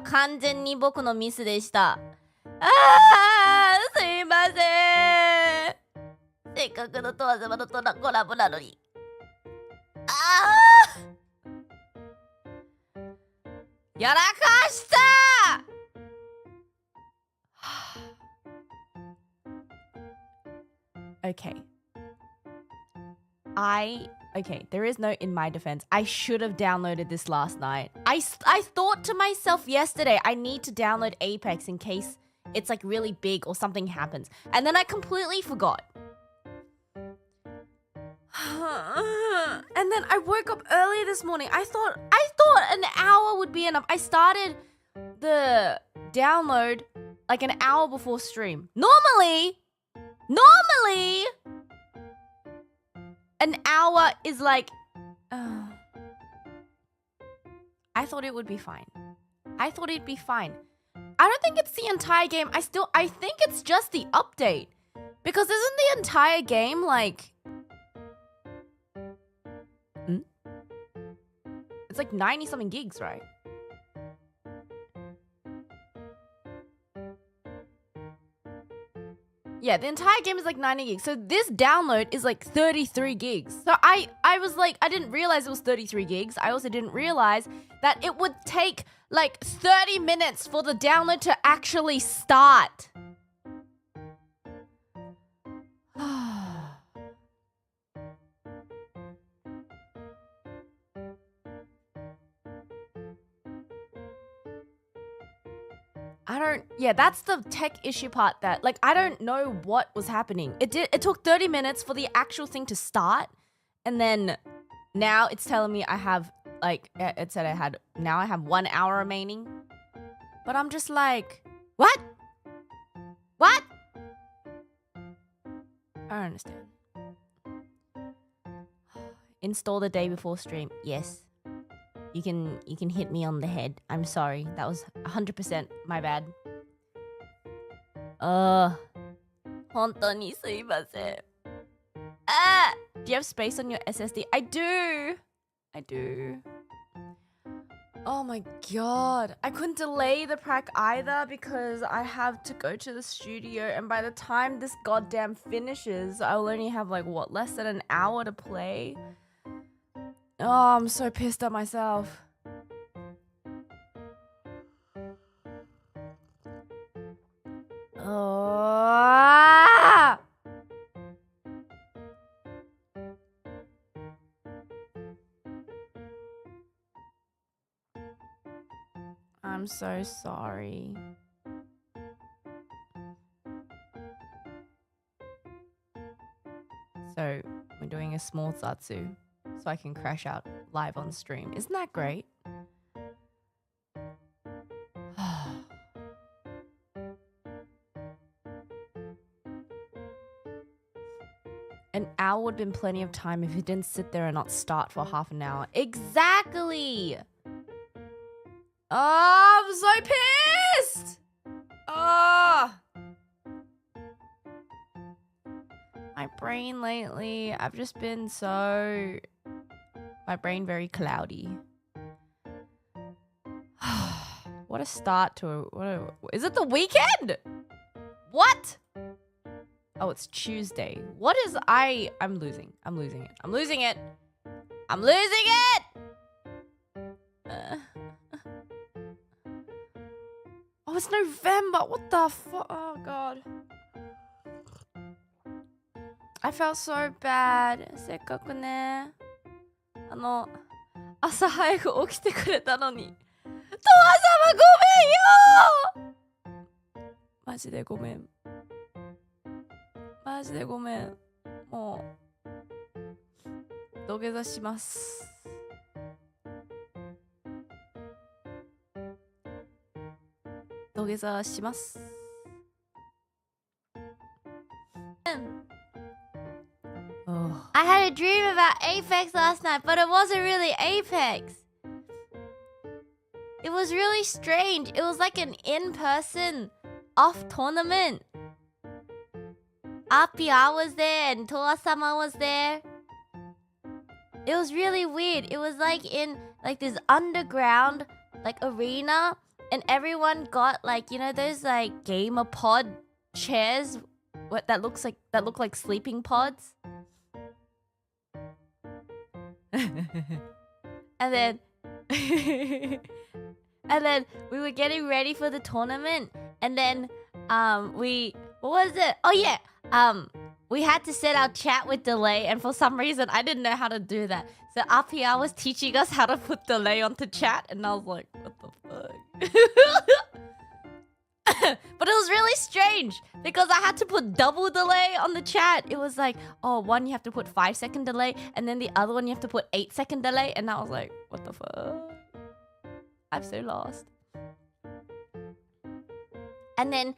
完全に僕のミスでした。すいません。せっかくのとわざまのコラボなのに。やらかした！Okay. Okay, there is no in my defense. I should have downloaded this last night. I thought to myself yesterday, I need to download Apex in case it's like really big or something happens. And then I completely forgot. And then I woke up early this morning. I thought an hour would be enough. I started the download like an hour before stream. Normally, an hour is like... I thought it would be fine. I thought it'd be fine. I don't think it's the entire game. I think it's just the update. Because isn't the entire game like... It's like 90-something gigs, right? Yeah, the entire game is like 90 gigs. So this download is like 33 gigs. So I was like, I didn't realize it was 33 gigs. I also didn't realize that it would take like 30 minutes for the download to actually start. Yeah, that's the tech issue part that, like, I don't know what was happening. It took 30 minutes for the actual thing to start. And then now it's telling me I have, like, it said now I have 1 hour remaining. But I'm just like, what? What? I don't understand. Install the day before stream. Yes. You can hit me on the head. I'm sorry. That was 100% my bad. 本当にすいません。Do you have space on your SSD? I do. Oh my god. I couldn't delay the prac either because I have to go to the studio, and by the time this goddamn finishes, I'll only have like what, less than an hour to play. Oh, I'm so pissed at myself. I'm so sorry. So, we're doing a small zatsu so I can crash out live on stream. Isn't that great? An hour would have been plenty of time if it didn't sit there and not start for half an hour. Exactly! Oh, I'm so pissed! Oh! My brain lately, I've just been so... My brain very cloudy. What a start to is it the weekend? What? Oh, it's Tuesday. What is I'm losing it. Oh, it's November. What the fuck? Oh, God. I felt so bad. せっかくね。朝早く起きてくれたのに。とわさまごめんよ！マジでごめん。もう、土下座します。土下座します。I had a dream about Apex last night, but it wasn't really Apex. It was really strange. It was like an in-person off tournament. Apia was there and Toa-sama was there. It was really weird. It was like in like this underground like arena, and everyone got like, you know, those like gamer pod chairs that look like sleeping pods. And then and then we were getting ready for the tournament, and then what was it? Oh yeah. We had to set our chat with delay, and for some reason I didn't know how to do that. So RPR was teaching us how to put delay onto chat, and I was like, what the fuck? But it was really strange because I had to put double delay on the chat. It was like, oh, one you have to put 5-second delay, and then the other one you have to put 8-second delay, and I was like, what the fuck? I'm so lost. And then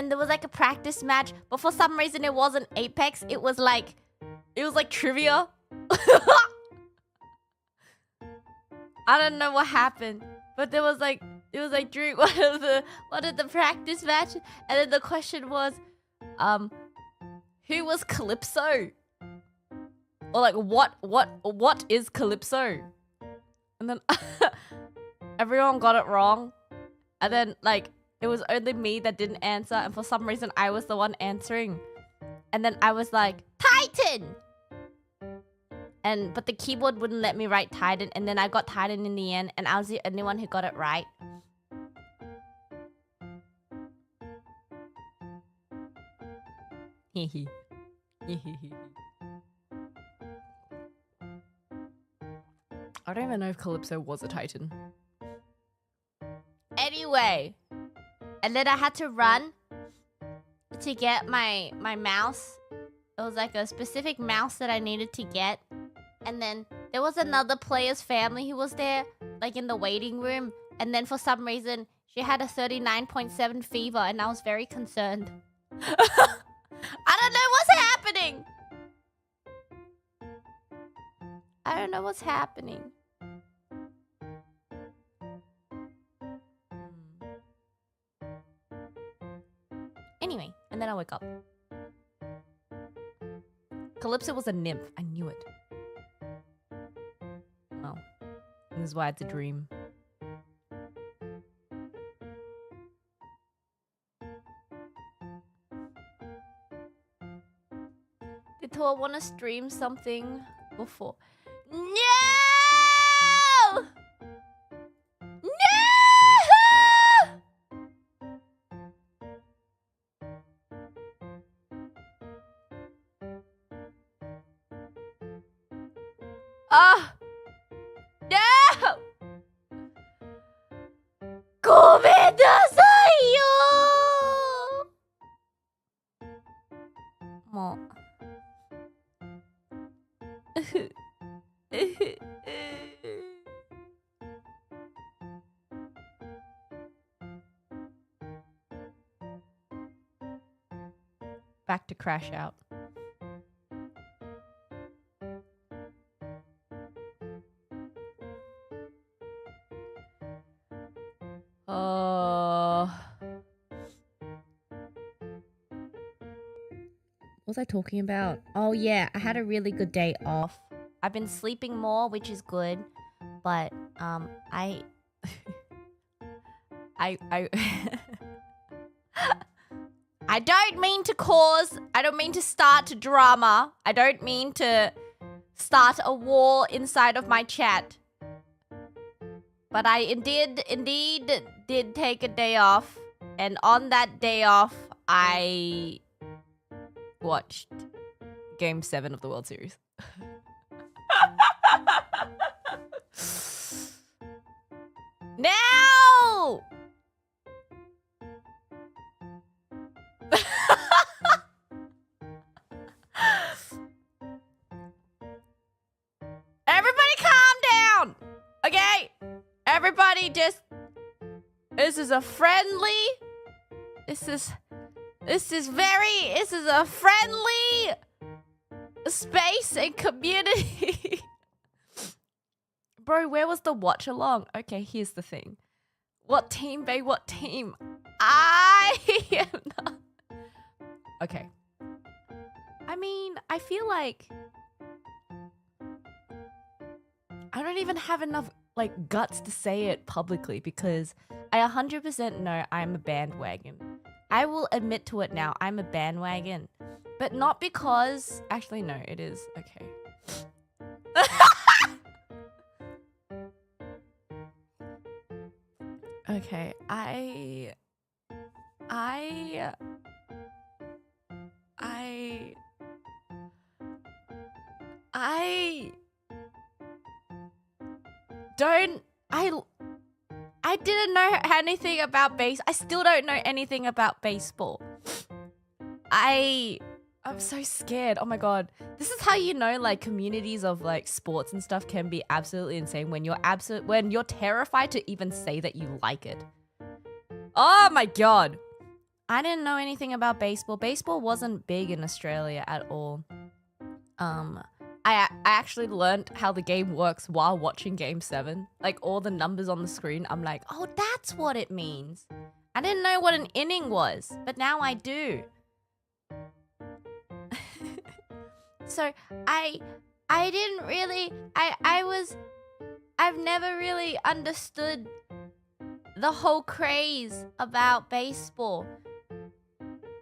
there was like a practice match, but for some reason it wasn't Apex. It was like trivia. I don't know what happened, but it was like during one of the practice matches, and then the question was, who was Calypso? Or like what is Calypso? And then everyone got it wrong, and then like it was only me that didn't answer, and for some reason I was the one answering, and then I was like Titan. But the keyboard wouldn't let me write Titan, and then I got Titan in the end, and I was the only one who got it right. I don't even know if Calypso was a Titan. Anyway, and then I had to run to get my mouse. It was like a specific mouse that I needed to get. And then there was another player's family who was there, like in the waiting room. And then for some reason, she had a 39.7 fever, and I was very concerned. I don't know what's happening. I don't know what's happening. Anyway, and then I woke up. Calypso was a nymph. I knew it. Well, this is why it's a dream. Did Tor want to stream something before? No! No! Ah! No! ごめんなさいよ！もう。Back to crash out. What was I talking about? Oh yeah, I had a really good day off. I've been sleeping more, which is good, but I I don't mean to I don't mean to start drama. I don't mean to start a war inside of my chat. But I indeed did take a day off, and on that day off, I watched Game 7 of the World Series. No! Everybody calm down! Okay? Everybody just... This is a friendly... This is a friendly space and community. Bro, where was the watch along? Okay, here's the thing. What team, babe? What team? I am not... Okay. I mean, I feel like... I don't even have enough, like, guts to say it publicly because I 100% know I'm a bandwagon. I will admit to it now. I'm a bandwagon. But not because... Actually, no, it is. Okay. Okay, I don't... I didn't know anything about I still don't know anything about baseball. I'm so scared. Oh my god. This is how you know like communities of like sports and stuff can be absolutely insane when you're terrified to even say that you like it. Oh my god. I didn't know anything about baseball. Baseball wasn't big in Australia at all. I actually learned how the game works while watching Game 7. Like, all the numbers on the screen, I'm like, oh, that's what it means. I didn't know what an inning was, but now I do. So, I didn't really... I've never really understood the whole craze about baseball.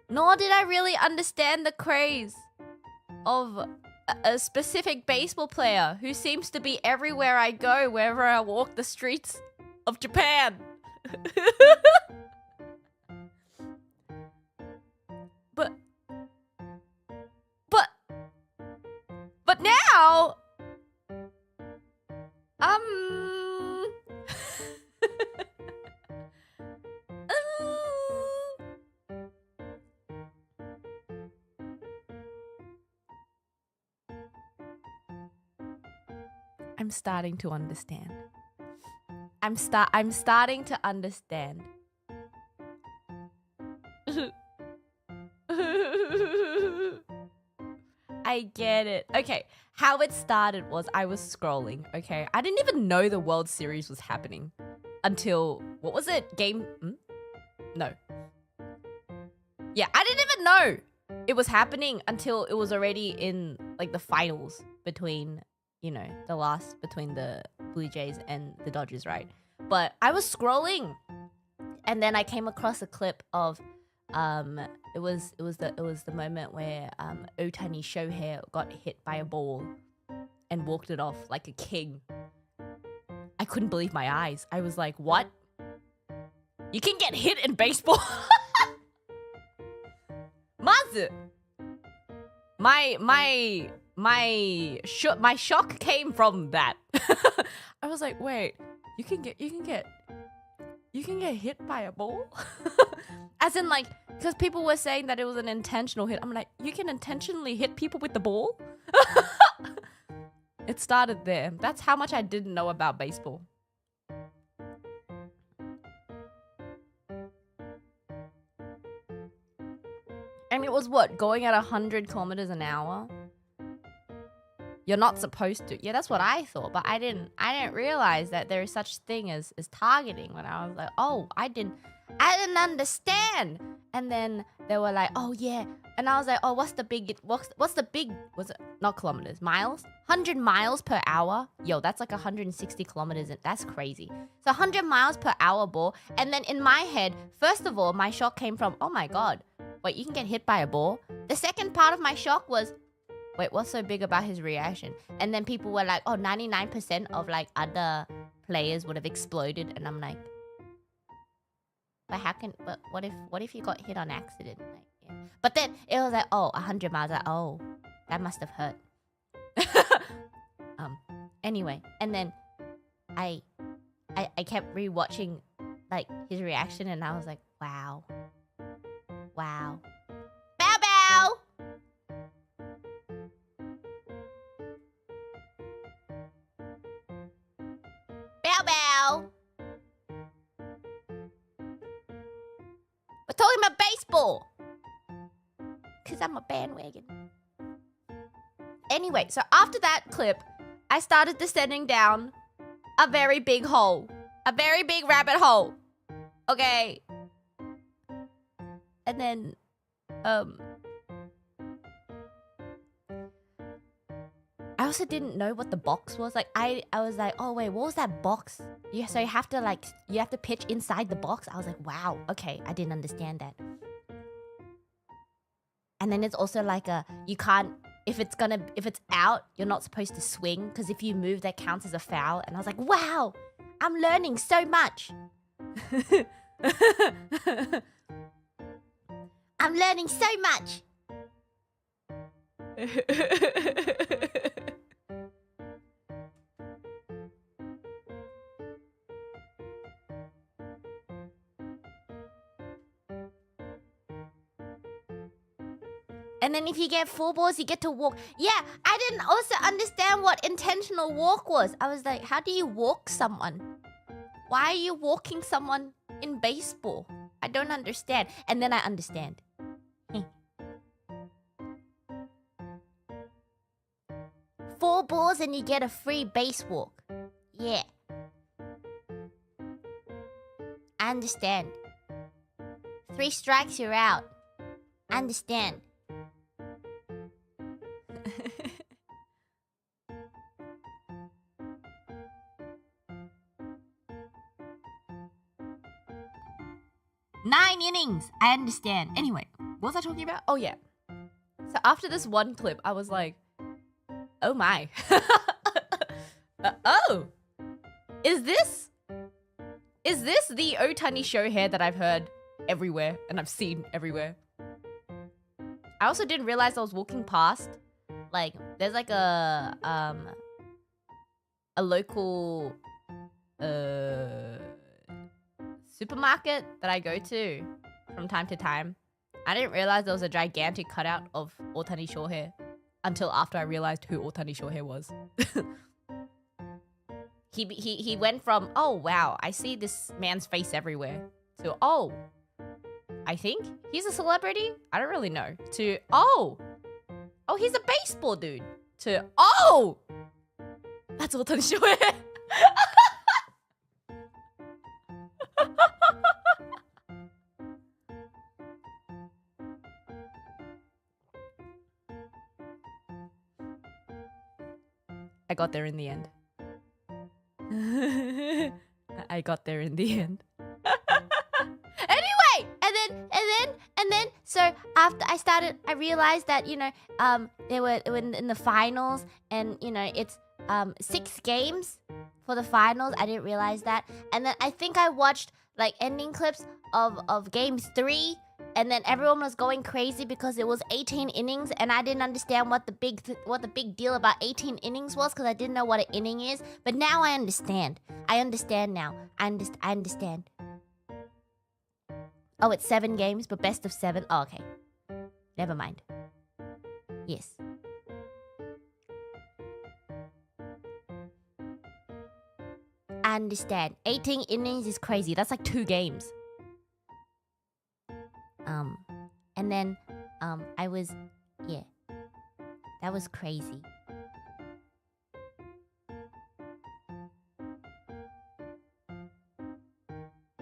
Nor did I really understand the craze of a specific baseball player who seems to be everywhere I go, wherever I walk the streets of Japan. But now, I'm starting to understand. I'm starting to understand. I get it. Okay, how it started was I was scrolling, okay? I didn't even know the World Series was happening until, what was it? No. Yeah, I didn't even know it was happening until it was already in, like, the finals between, you know, between the Blue Jays and the Dodgers, right? But I was scrolling, and then I came across a clip of, it was the moment where Ohtani Shohei got hit by a ball and walked it off like a king. I couldn't believe my eyes. I was like, what? You can get hit in baseball? Mazu! My shock came from that. I was like, wait, you can get hit by a ball? As in, like, because people were saying that it was an intentional hit. I'm like, you can intentionally hit people with the ball? It started there. That's how much I didn't know about baseball. And it was what? Going at 100 kilometers an hour? You're not supposed to. Yeah, that's what I thought, but I didn't realize that there is such thing as I didn't understand. And then they were like, oh yeah. And I was like, oh, what's the big, was it not kilometers, miles? 100 miles per hour? Yo, that's like 160 kilometers. That's crazy. So 100 miles per hour ball. And then in my head, first of all, my shock came from, oh my God, wait, you can get hit by a ball? The second part of my shock was, wait, what's so big about his reaction? And then people were like, oh, 99% of like other players would have exploded. And I'm like, but what if you got hit on accident? Like, yeah. But then it was like, oh, 100 miles. Like, oh, that must have hurt. Anyway, and then I kept rewatching like his reaction, and I was like, wow. Bow bow. Bow bow. We're talking about baseball. Because I'm a bandwagon. Anyway, so after that clip, I started descending down a very big hole. A very big rabbit hole. Okay. And then, I also didn't know what the box was. Like, I was like, oh wait, what was that box Yeah, so you have to pitch inside the box. I was like, wow, okay, I didn't understand that. And then it's also like you can't, if it's out, you're not supposed to swing, because if you move, that counts as a foul. And I was like, wow, I'm learning so much. I'm learning so much. And then if you get 4 balls, you get to walk. Yeah, I didn't also understand what intentional walk was. I was like, how do you walk someone? Why are you walking someone in baseball? I don't understand. And then I understand. 4 balls and you get a free base walk. Yeah. I understand. 3 strikes, you're out. I understand. Nine innings. I understand. Anyway, what was I talking about? Oh yeah. So after this one clip, I was like, oh my. Oh. Is this the Ohtani Shohei that I've heard everywhere and I've seen everywhere? I also didn't realize I was walking past. Like, there's like a local supermarket that I go to from time to time. I didn't realize there was a gigantic cutout of Ohtani Shohei until after I realized who Ohtani Shohei was. He went from, oh wow, I see this man's face everywhere, to, oh, I think he's a celebrity? I don't really know. To, oh, he's a baseball dude. To, oh, that's Ohtani Shohei. I got there in the end. I got there in the end. Anyway, and then, so after I realized that, you know, they were in the finals, and, you know, it's 6 games for the finals. I didn't realize that. And then I think I watched like ending clips of games 3, and then everyone was going crazy because it was 18 innings, and I didn't understand what the big deal about 18 innings was, because I didn't know what an inning is. But now I understand. I understand now. I understand. Oh, it's 7 games, but best of 7. Oh, okay. Never mind. Yes. I understand. 18 innings is crazy. That's like 2 games. And then, I was, yeah. That was crazy.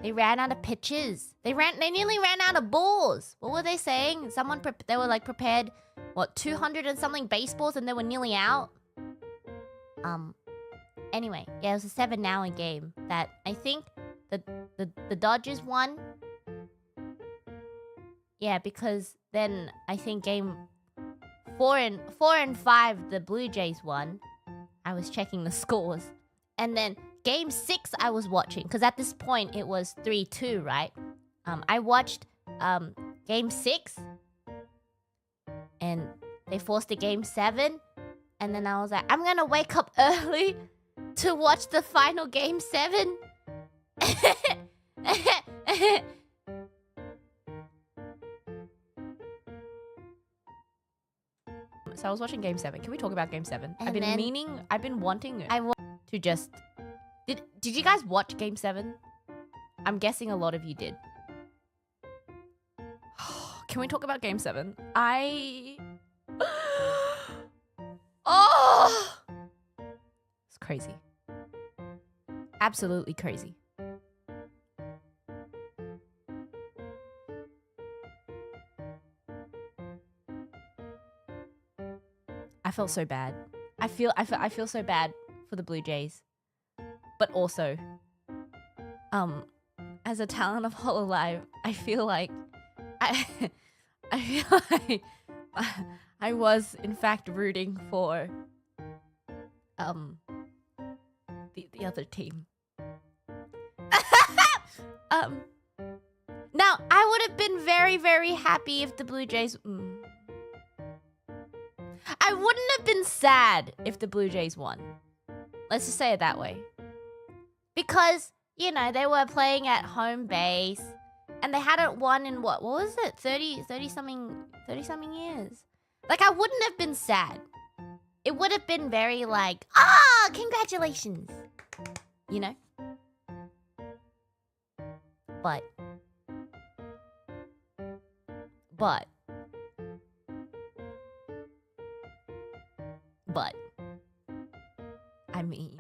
They ran out of pitches. They nearly ran out of balls. What were they saying? They were like prepared, what, 200 and something baseballs, and they were nearly out? Anyway, yeah, it was a 7-hour game that I think the Dodgers won. Yeah, because then I think game 4 and 5 the Blue Jays won. I was checking the scores. And then game 6 I was watching, because at this point it was 3-2, right? I watched game 6, and they forced a game 7, and then I was like, I'm gonna wake up early to watch the final game 7. So I was watching game 7. Can we talk about game 7? I've been wanting to just... Did you guys watch game 7? I'm guessing a lot of you did. Can we talk about game 7? Oh! It's crazy. Absolutely crazy. I felt so bad. I feel so bad for the Blue Jays. But also as a talent of Hololive, I feel like I feel like I was in fact rooting for the other team. Now I would have been very, very happy if the Blue Jays I wouldn't have been sad if the Blue Jays won. Let's just say it that way. Because, you know, they were playing at home base and they hadn't won in what was it? 30 something years. Like, I wouldn't have been sad. It would have been very like, congratulations. You know? But I mean,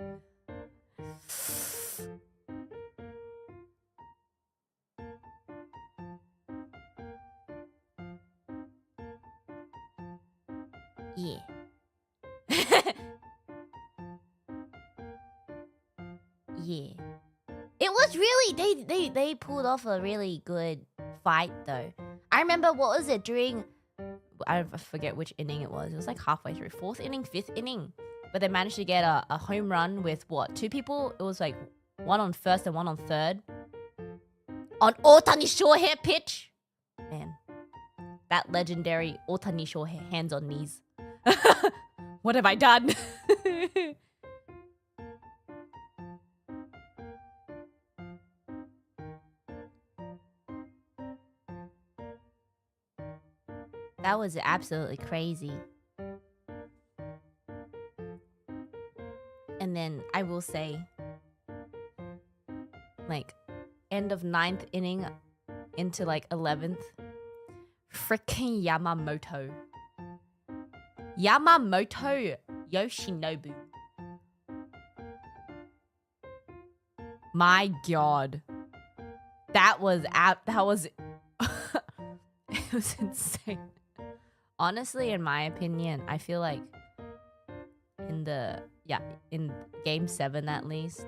yeah. Yeah. It was really, they pulled off a really good fight though. I remember, what was it, during, I forget which inning it was. It was like halfway through, 4th inning, 5th inning. But they managed to get a home run with what, 2 people? It was like 1 on 1st and 1 on 3rd. On Ohtani Shohei pitch. Man, that legendary Ohtani Shohei hands on knees. What have I done? That was absolutely crazy. And then I will say, like, end of 9th inning into like 11th, freaking Yamamoto Yoshinobu. My God, that was it was insane. Honestly, in my opinion, I feel like in game 7 at least,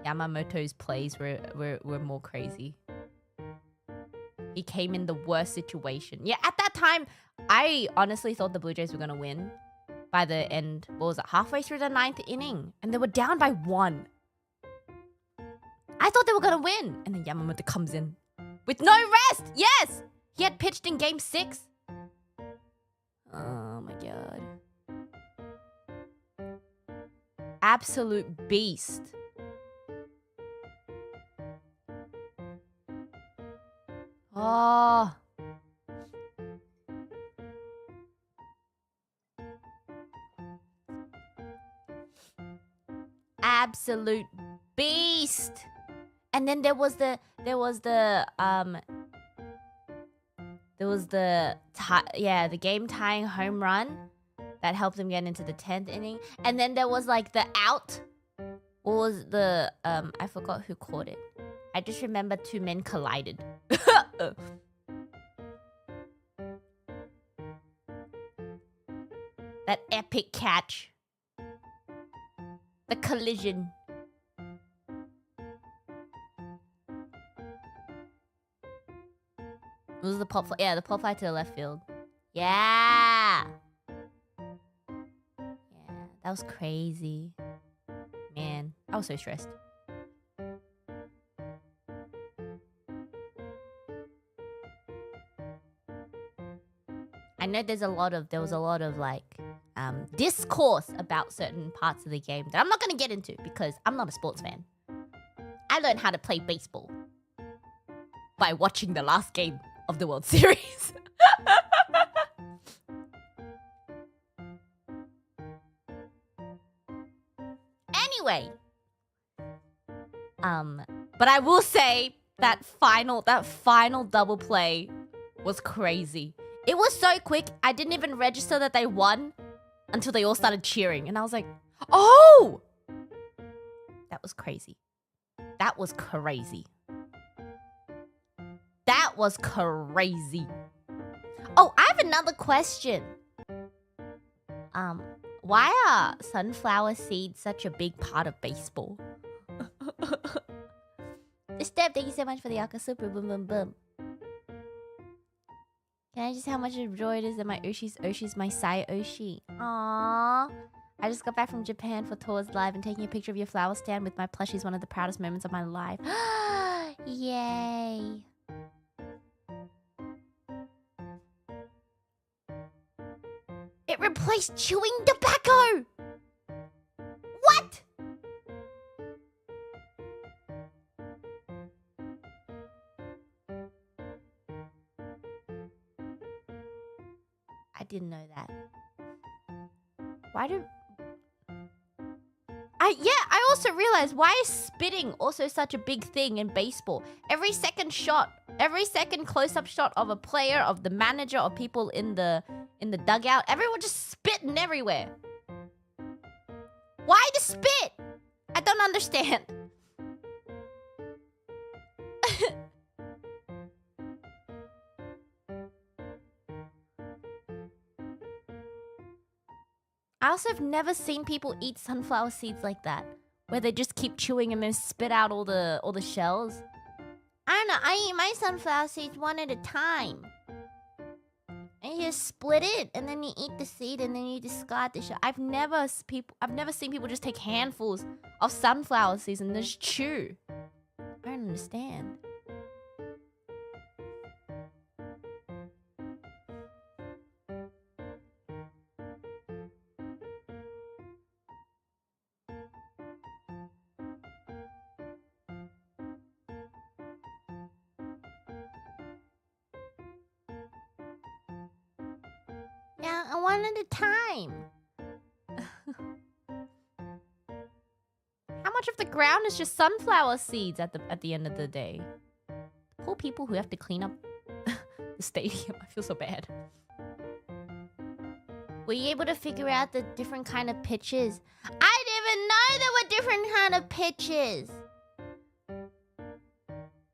Yamamoto's plays were more crazy. He came in the worst situation. Yeah, at that time, I honestly thought the Blue Jays were going to win by the end. What was it? Halfway through the 9th inning. And they were down by 1. I thought they were going to win. And then Yamamoto comes in with no rest. Yes! He had pitched in game 6. Oh my God. Absolute beast. Oh. Absolute beast. And then there was the game tying home run that helped him get into the 10th inning. And then there was like the out. What was the I forgot who caught it. I just remember 2 men collided. That epic catch. The collision. It was the pop fly. Yeah, the pop fly to the left field. Yeah. Yeah, that was crazy. Man, I was so stressed. I know there was a lot of like discourse about certain parts of the game that I'm not gonna get into because I'm not a sports fan. I learned how to play baseball by watching the last game of the World Series. Anyway, but I will say that final double play was crazy. It was so quick, I didn't even register that they won until they all started cheering. And I was like, oh! That was crazy. That was crazy. That was crazy. Oh, I have another question. Why are sunflower seeds such a big part of baseball? The step, thank you so much for the Aka Super. Boom, boom, boom. Can I just how much joy it is that my Oshi's my Sai Oshi. Aww. I just got back from Japan for Tours Live and taking a picture of your flower stand with my plushie is one of the proudest moments of my life. Yay. It replaced chewing tobacco! What? I didn't know that. Why do... I also realized, why is spitting also such a big thing in baseball? Every second close-up shot of a player, of the manager, of people in the dugout, everyone just spitting everywhere. Why the spit? I don't understand. I also have never seen people eat sunflower seeds like that, where they just keep chewing and then spit out all the shells. I don't know. I eat my sunflower seeds one at a time. And you just split it, and then you eat the seed, and then you discard the shell. I've never seen people just take handfuls of sunflower seeds and just chew. I don't understand. Yeah, one at a time. How much of the ground is just sunflower seeds at the end of the day? Poor people who have to clean up the stadium. I feel so bad. Were you able to figure out the different kind of pitches? I didn't even know there were different kind of pitches.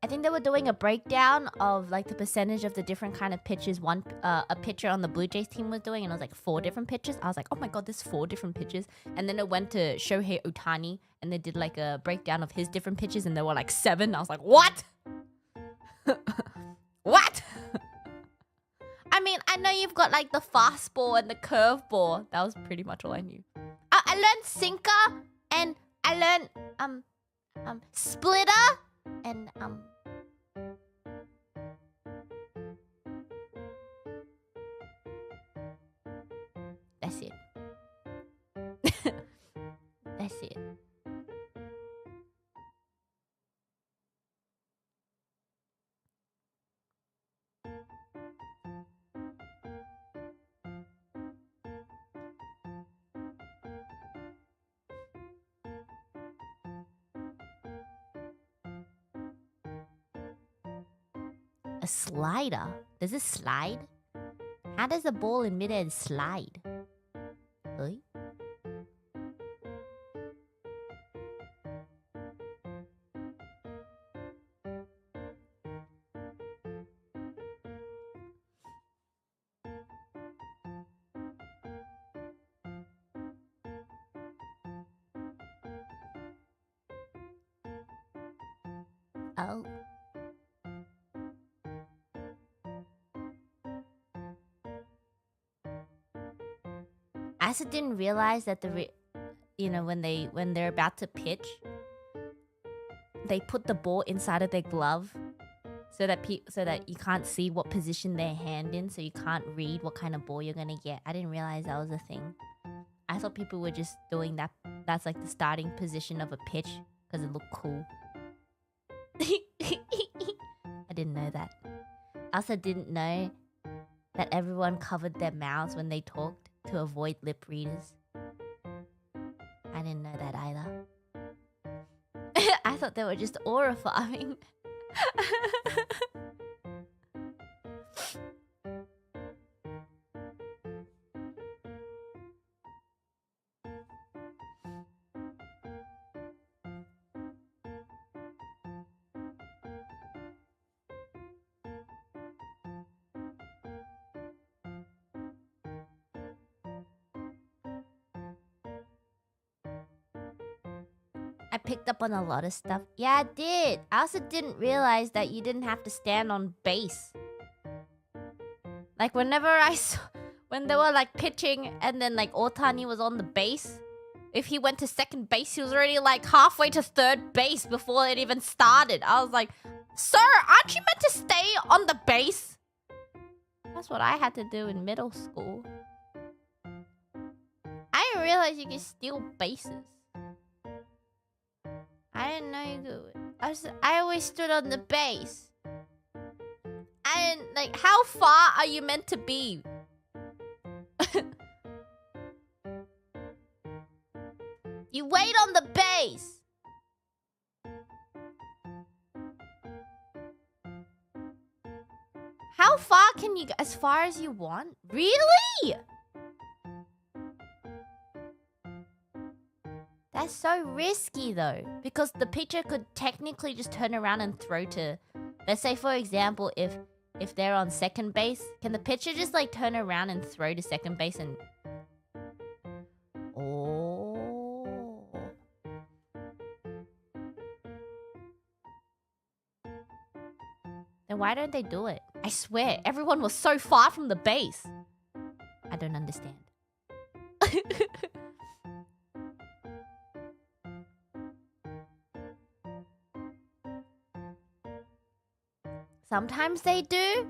I think they were doing a breakdown of like the percentage of the different kind of pitches a pitcher on the Blue Jays team was doing, and it was like 4 different pitches. I was like, oh my god, there's 4 different pitches. And then it went to Shohei Ohtani, and they did like a breakdown of his different pitches, and there were like 7. I was like, what? What? I mean, I know you've got like the fastball and the curveball. That was pretty much all I knew. I learned sinker, and I learned splitter, and that's it. That's it. A slider? Does it slide? How does the ball in mid-air slide? Really? Oh. I also didn't realize that when they're about to pitch, they put the ball inside of their glove so that you can't see what position their hand in, so you can't read what kind of ball you're gonna get. I didn't realize that was a thing. I thought people were just doing that. That's like the starting position of a pitch because it looked cool. I didn't know that. I also didn't know that everyone covered their mouths when they talked to avoid lip readers. I didn't know that either. I thought they were just aura farming. I picked up on a lot of stuff. Yeah, I did. I also didn't realize that you didn't have to stand on base. Like whenever I saw, when they were like pitching and then like Ohtani was on the base, if he went to second base, he was already like halfway to third base before it even started. I was like, sir, aren't you meant to stay on the base? That's what I had to do in middle school. I didn't realize you could steal bases. I didn't know you could. I always stood on the base. I didn't, like, how far are you meant to be? You wait on the base. How far can you go? As far as you want? Really? That's so risky though, because the pitcher could technically just turn around and throw to, let's say for example, if they're on second base, can the pitcher just like turn around and throw to second base and... Oh. Then why don't they do it? I swear, everyone was so far from the base. I don't understand. Sometimes they do.